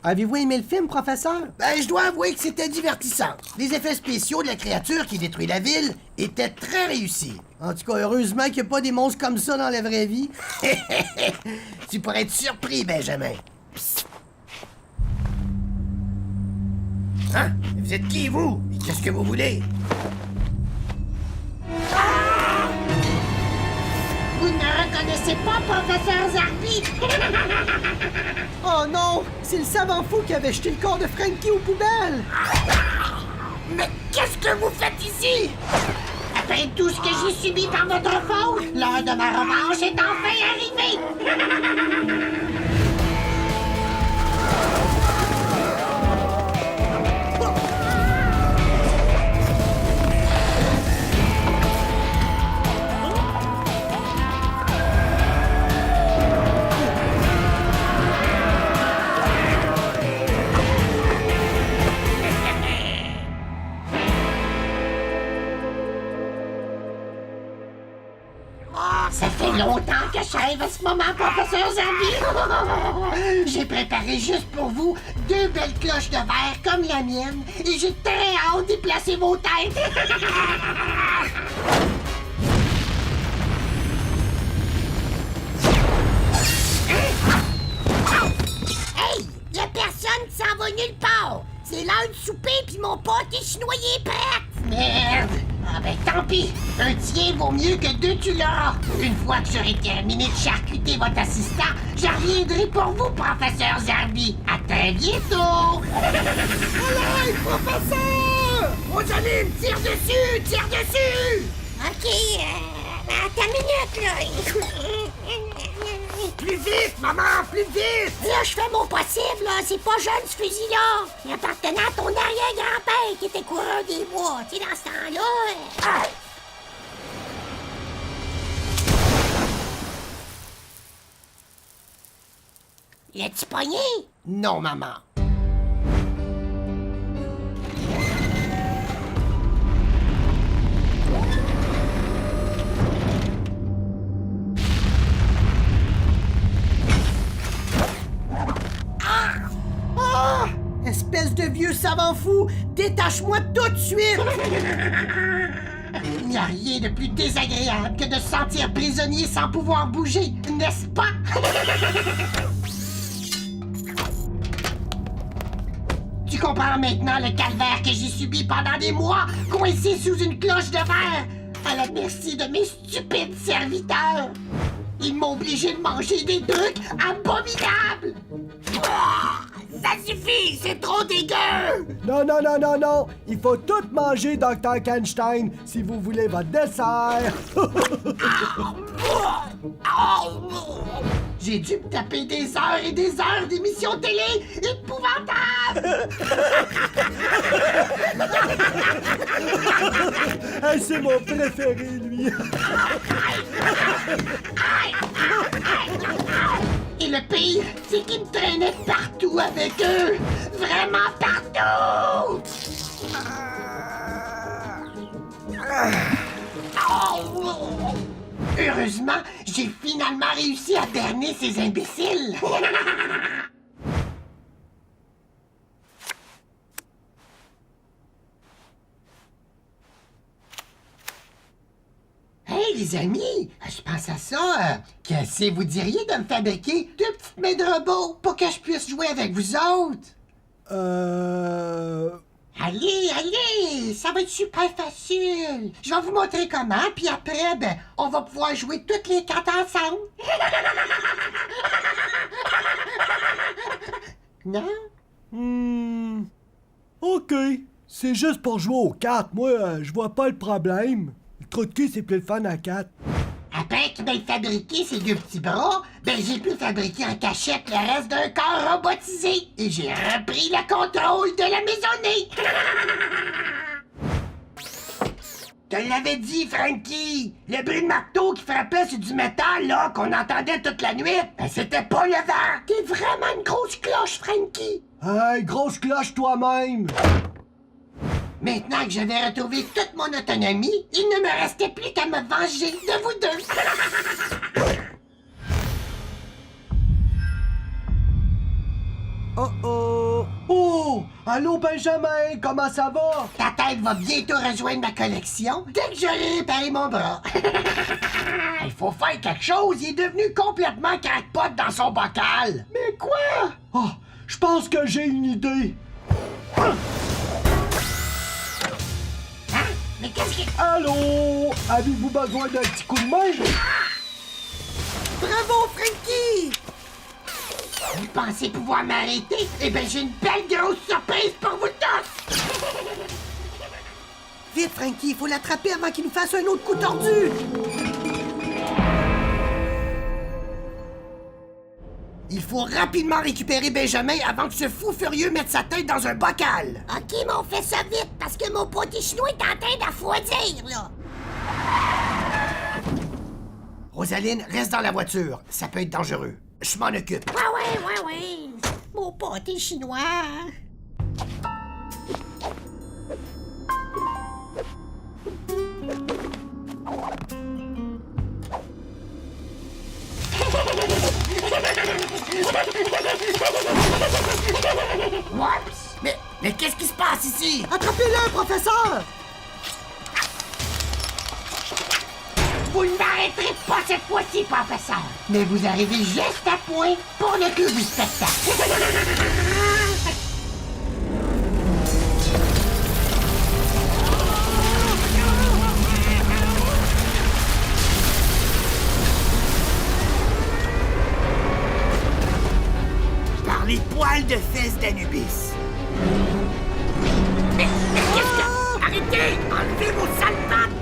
Avez-vous aimé le film, professeur? Ben, je dois avouer que c'était divertissant. Les effets spéciaux de la créature qui détruit la ville étaient très réussis. En tout cas, heureusement qu'il n'y a pas des monstres comme ça dans la vraie vie. Tu pourrais être surpris, Benjamin. Psst. Hein? Vous êtes qui, vous? Et qu'est-ce que vous voulez? Vous ne me reconnaissez pas, professeur Zarbi? Oh non! C'est le savant fou qui avait jeté le corps de Frankie aux poubelles! Mais qu'est-ce que vous faites ici? Après tout ce que j'ai subi par votre faute, l'heure de ma revanche est enfin arrivée! Ça fait longtemps que je rêve à ce moment, professeur Zambi. J'ai préparé juste pour vous 2 belles cloches de verre comme la mienne et j'ai très hâte d'y placer vos têtes. Hey! Y'a personne qui s'en va nulle part. C'est l'heure du souper puis mon pâté chinois est prêt. Merde! Ah ben tant pis! Un tien vaut mieux que 2 tu l'auras! Une fois que j'aurai terminé de charcuter votre assistant, je reviendrai pour vous, professeur Zarbi! À très bientôt! Allez, professeur! Aux amis, tire dessus! Tire dessus! Ok, attends une minute, là! Plus vite, maman, plus vite! Là, je fais mon possible, là. C'est pas jeune, ce fusil-là. Il appartenait à ton arrière-grand-père qui était coureur des bois. Tu sais, dans ce temps-là... Ah! L'as-tu pogné? Non, maman. Espèce de vieux savant fou! Détache-moi tout de suite! Il n'y a rien de plus désagréable que de se sentir prisonnier sans pouvoir bouger, n'est-ce pas? Tu comprends maintenant le calvaire que j'ai subi pendant des mois, coincé sous une cloche de verre, à la merci de mes stupides serviteurs. Ils m'ont obligé de manger des trucs abominables. Ça suffit, c'est trop dégueu! Non, non, non, non, non! Il faut tout manger, Dr. Kenstein, si vous voulez votre dessert! J'ai dû me taper des heures et des heures d'émissions télé épouvantables! Hey, c'est mon préféré, lui! Et le pire, c'est qu'ils me traînaient partout avec eux! Vraiment partout! Heureusement, j'ai finalement réussi à berner ces imbéciles! Hey, les amis, je pense à ça. Qu'est-ce que vous diriez de me fabriquer 2 petites mains de robot pour que je puisse jouer avec vous autres? Allez, allez, ça va être super facile. Je vais vous montrer comment, puis après, ben, on va pouvoir jouer toutes les 4 ensemble. Non? OK. C'est juste pour jouer aux cartes. Moi, je vois pas le problème. Le trou de cul, c'est plus le fun à 4. Après qu'il m'ait fabriqué ces 2 petits bras, ben j'ai pu fabriquer en cachette le reste d'un corps robotisé. Et j'ai repris le contrôle de la maisonnée. Te l'avais dit, Frankie! Le bruit de marteau qui frappait sur du métal, là, qu'on entendait toute la nuit, ben c'était pas le vent! T'es vraiment une grosse cloche, Frankie! Hey, grosse cloche toi-même! Maintenant que j'avais retrouvé toute mon autonomie, il ne me restait plus qu'à me venger de vous deux! Oh oh! Allô, Benjamin, comment ça va? Ta tête va bientôt rejoindre ma collection dès que j'aurai réparé mon bras. Il faut faire quelque chose, il est devenu complètement crackpot dans son bocal. Mais quoi? Oh, je pense que j'ai une idée. Hein? Mais qu'est-ce qui... Allô? Avez-vous besoin d'un petit coup de main? Bravo, Frankie! Vous pensez pouvoir m'arrêter? Eh bien, j'ai une belle grosse surprise pour vous tous! Vite, Frankie, il faut l'attraper avant qu'il nous fasse un autre coup tordu! Il faut rapidement récupérer Benjamin avant que ce fou furieux mette sa tête dans un bocal! Ok, mais on fait ça vite parce que mon pâté chinois est en train d'afroidir, là. Rosaline, reste dans la voiture. Ça peut être dangereux. Je m'en occupe. Ouais. Mon pâté chinois. Oups! Mais qu'est-ce qui se passe ici? Attrapez-le, professeur! Vous ne m'arrêterez pas cette fois-ci, professeur. Mais vous arrivez juste à point pour le cul du spectacle. Par les poils de fesses d'Anubis. Mais qu'est-ce que... Arrêtez! Enlevez vos sales pattes!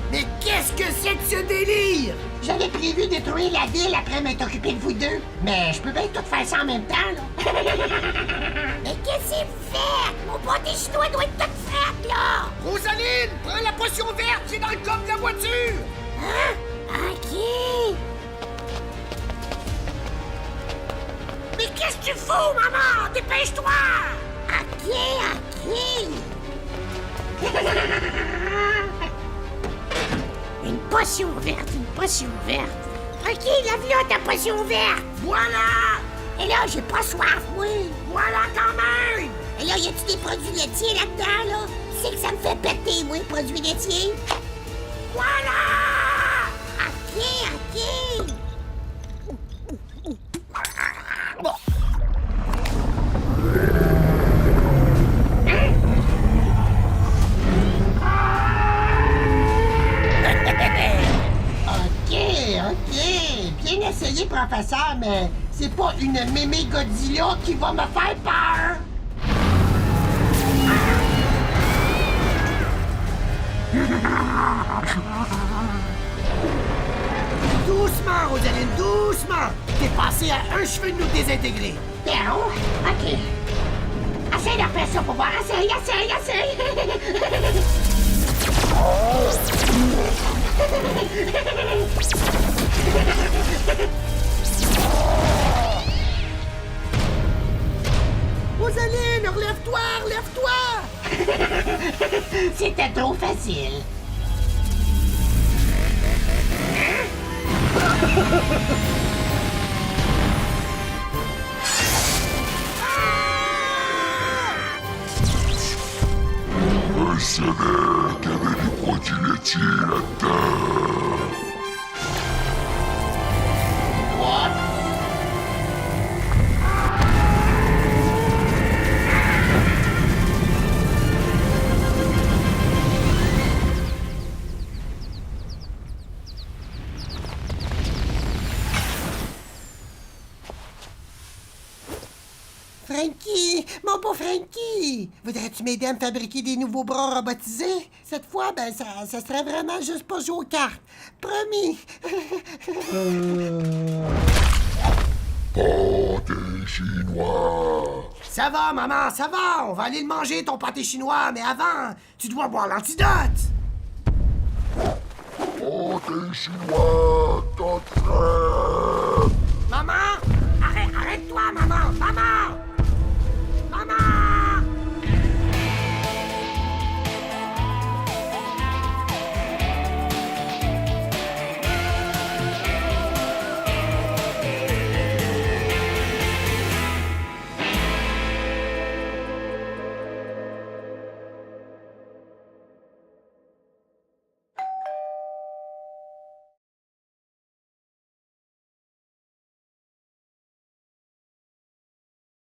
Mais qu'est-ce que c'est que ce délire? J'avais prévu détruire la ville après m'être occupé de vous deux. Mais je peux bien tout faire ça en même temps, là. Mais qu'est-ce que vous faites? Mon pâté chinois doit être tout frais, là! Rosaline, prends la potion verte, c'est dans le coffre de la voiture! Hein? Ok! Mais qu'est-ce que tu fous, maman? Dépêche-toi! Ok. Une potion verte. Ok, la ta potion verte. Voilà! Et là, j'ai pas soif, moi. Voilà quand même! Et là, y a-tu des produits laitiers là-dedans, là? Tu sais que ça me fait péter, moi, les produits laitiers? Voilà! Ok. Bon. Ok. Bien essayé, professeur, mais c'est pas une mémé Godzilla qui va me faire peur. Doucement, Rosaline, doucement. T'es passé à un cheveu de nous désintégrer. Bien, ok. Essaye de faire ça pour voir. Essaye. Rosaline, relève-toi! C'était trop facile. Je savais qu'il y avait des produits laitiers là-dedans. Frankie! Mon beau Frankie! Voudrais-tu m'aider à me fabriquer des nouveaux bras robotisés? Cette fois, ben, ça serait vraiment juste pour jouer aux cartes. Promis! Pâté chinois. Ça va, maman, ça va! On va aller le manger, ton pâté chinois, mais avant, tu dois boire l'antidote! Pâté chinois, t'as très... Maman! Arrête-toi, maman! Maman!